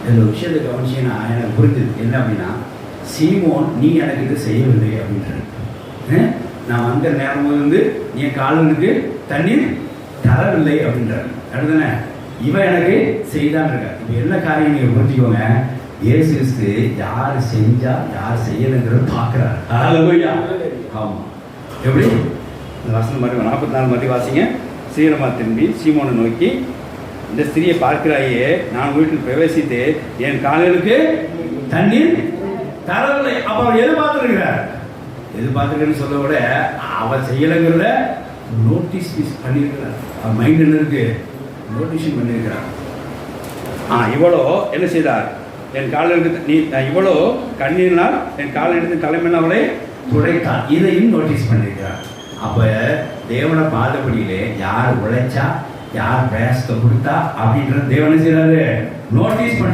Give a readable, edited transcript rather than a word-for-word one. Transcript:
இதில் ஒரு விஷயத்தை கவனிச்சீங்கன்னா எனக்கு புரிஞ்சுது. என்ன அப்படின்னா, சீமோன் நீ எனக்கு இது செய்யவில்லை அப்படின்றாரு. நான் வந்த நேரம் வந்து நீ காலனுக்கு தண்ணீர் தரவில்லை அப்படின்றாரு. அடுத்தன இவன் எனக்கு செய்தான் இருக்க. இப்போ என்ன காரியம் நீங்கள் புரிஞ்சுக்கோங்க, இயேசு கிறிஸ்து யார் செஞ்சா யார் செய்யலைங்கிறத பார்க்குறாரு. ஆமாம். எப்படி இந்த வசனம் மாதிரி 44 மாதிரி வாசிங்க. சீக்கிரமாக திரும்பி சீமோனை நோக்கி, இந்த ஸ்திரியை பார்க்கிறாயே, நான் வீட்டில் பிரவேசித்து என் கால்களுக்கு தண்ணீர் தரவில்லை. அப்போ அவர் எதிர்பார்த்துருக்கிறார். எதிர்பார்த்துருக்குன்னு சொல்ல விட அவர் செய்யலைங்கிறத நோட்டீஸ் பண்ணியிருக்கிறார். அவர் மைண்ட் என்ன இருக்கு, நோட்டீஷன் பண்ணியிருக்கிறார். இவ்வளோ என்ன செய்தார், என் கால்களுக்கு நீ இவ்வளோ கண்ணீரினால் என் கால் எடுத்து தலைமையில் அவளை துடைத்தார். இதையும் நோட்டீஸ் பண்ணியிருக்கிறார். அப்போ தேவனை பாதபடியிலே யார் உழைச்சா யார் பிரயாசத்தை கொடுத்தா அப்படின்றது தேவனை செய்யறாரு, நோட்டீஸ் பண்ற.